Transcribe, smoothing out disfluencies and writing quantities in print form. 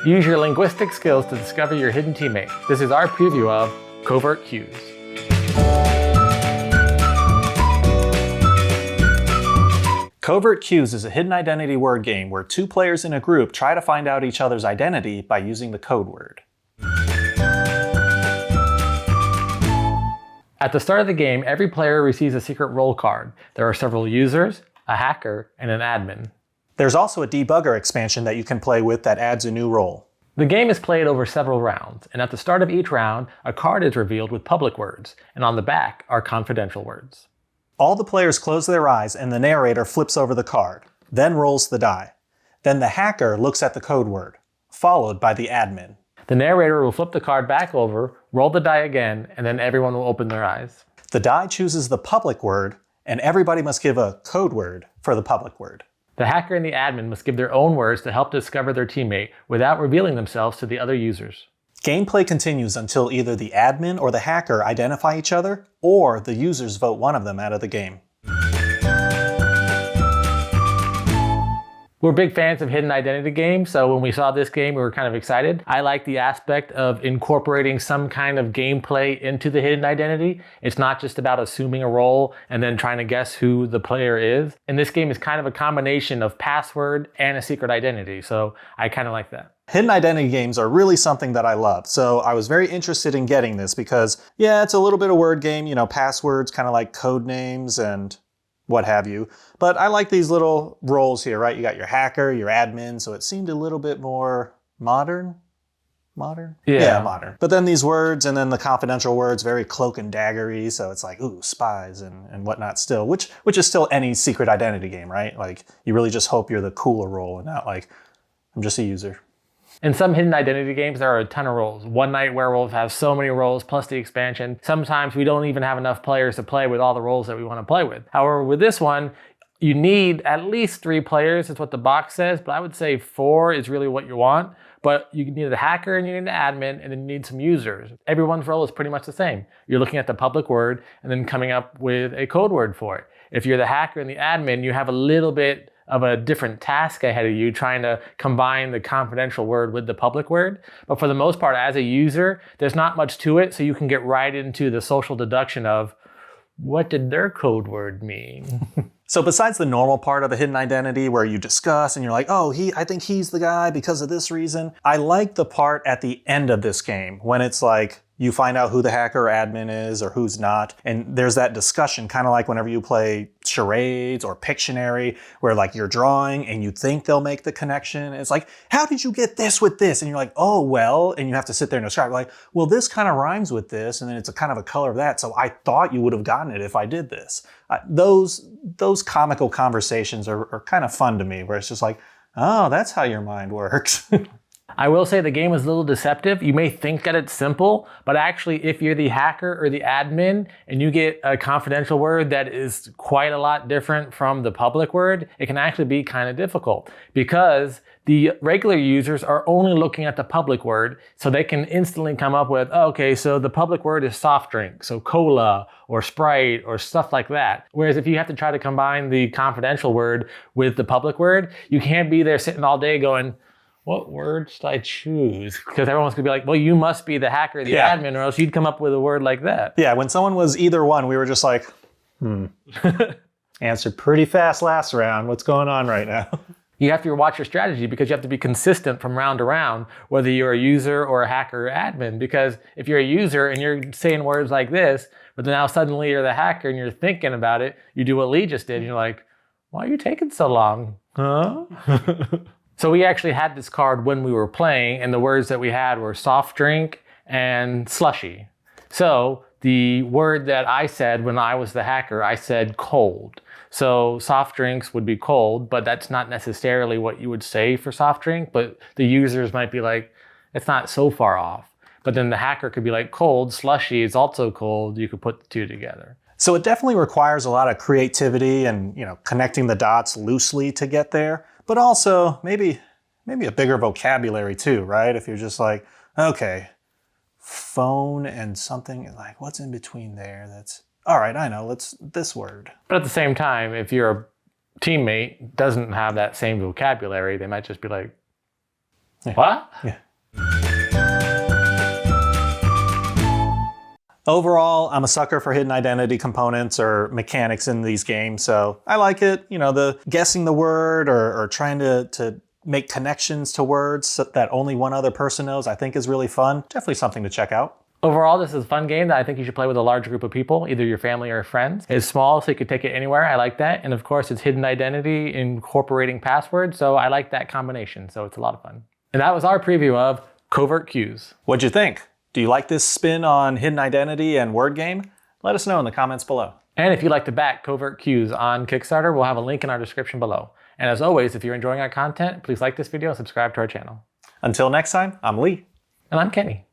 Use your linguistic skills to discover your hidden teammate. This is our preview of Covert Cues. Covert Cues is a hidden identity word game where two players in a group try to find out each other's identity by using the code word. At the start of the game, every player receives a secret role card. There are several users, a hacker, and an admin. There's also a debugger expansion that you can play with that adds a new role. The game is played over several rounds, and at the start of each round, a card is revealed with public words, and on the back are confidential words. All the players close their eyes and the narrator flips over the card, then rolls the die. Then the hacker looks at the code word, followed by the admin. The narrator will flip the card back over, roll the die again, and then everyone will open their eyes. The die chooses the public word, and everybody must give a code word for the public word. The hacker and the admin must give their own words to help discover their teammate without revealing themselves to the other users. Gameplay continues until either the admin or the hacker identify each other, or the users vote one of them out of the game. We're big fans of hidden identity games, so when we saw this game, we were kind of excited. I like the aspect of incorporating some kind of gameplay into the hidden identity. It's not just about assuming a role and then trying to guess who the player is. And this game is kind of a combination of password and a secret identity, so I kind of like that. Hidden identity games are really something that I love, so I was very interested in getting this because, yeah, it's a little bit of word game, you know, passwords, kind of like code names and what have you. But I like these little roles here, right? You got your hacker, your admin, so it seemed a little bit more modern. Modern? Yeah, modern. But then these words and then the confidential words, very cloak and daggery, so it's like, ooh, spies and whatnot still, which is still any secret identity game, right? Like, you really just hope you're the cooler role and not like, I'm just a user. In some hidden identity games, there are a ton of roles. One Night Werewolf has so many roles, plus the expansion. Sometimes we don't even have enough players to play with all the roles that we want to play with. However, with this one, you need at least 3 players, is what the box says, but I would say 4 is really what you want. But you need a hacker and you need an admin and then you need some users. Everyone's role is pretty much the same. You're looking at the public word and then coming up with a code word for it. If you're the hacker and the admin, you have a little bit of a different task ahead of you trying to combine the confidential word with the public word. But for the most part, as a user, there's not much to it, so you can get right into the social deduction of what did their code word mean? So besides the normal part of a hidden identity where you discuss and you're like, oh, I think he's the guy because of this reason, I like the part at the end of this game when it's like, you find out who the hacker or admin is or who's not. And there's that discussion, kind of like whenever you play charades or Pictionary, where like you're drawing and you think they'll make the connection. It's like, how did you get this with this? And you're like, oh, well, and you have to sit there and describe like, well, this kind of rhymes with this. And then it's a kind of a color of that. So I thought you would have gotten it if I did this. Those comical conversations are kind of fun to me, where it's just like, oh, that's how your mind works. I will say the game is a little deceptive. You may think that it's simple, but actually if you're the hacker or the admin and you get a confidential word that is quite a lot different from the public word, it can actually be kind of difficult because the regular users are only looking at the public word, so they can instantly come up with, oh, okay, so the public word is soft drink, so cola or Sprite or stuff like that. Whereas if you have to try to combine the confidential word with the public word, you can't be there sitting all day going, what word should I choose? Because everyone's gonna be like, well, you must be the hacker, the admin, or else you'd come up with a word like that. Yeah, when someone was either one, we were just like, Answered pretty fast last round. What's going on right now? You have to watch your strategy because you have to be consistent from round to round, whether you're a user or a hacker or admin. Because if you're a user and you're saying words like this, but then now suddenly you're the hacker and you're thinking about it, you do what Lee just did, and you're like, why are you taking so long? Huh? So we actually had this card when we were playing, and the words that we had were soft drink and slushy. So the word that I said when I was the hacker, I said cold. So soft drinks would be cold, but that's not necessarily what you would say for soft drink, but the users might be like, it's not so far off. But then the hacker could be like, cold, slushy is also cold. You could put the two together. So it definitely requires a lot of creativity and, connecting the dots loosely to get there. But also maybe a bigger vocabulary too, right? If you're just like, okay, phone and something, like what's in between there? That's, all right, I know, it's this word. But at the same time, if your teammate doesn't have that same vocabulary, they might just be like, What? Yeah. Overall, I'm a sucker for hidden identity components or mechanics in these games, so I like it. You know, the guessing the word or trying to make connections to words that only one other person knows, I think is really fun. Definitely something to check out. Overall, this is a fun game that I think you should play with a large group of people, either your family or friends. It's small, so you could take it anywhere. I like that. And of course, it's hidden identity incorporating passwords, so I like that combination. So it's a lot of fun. And that was our preview of Covert Cues. What'd you think? Do you like this spin on hidden identity and word game? Let us know in the comments below. And if you'd like to back Covert Cues on Kickstarter, we'll have a link in our description below. And as always, if you're enjoying our content, please like this video and subscribe to our channel. Until next time, I'm Lee. And I'm Kenny.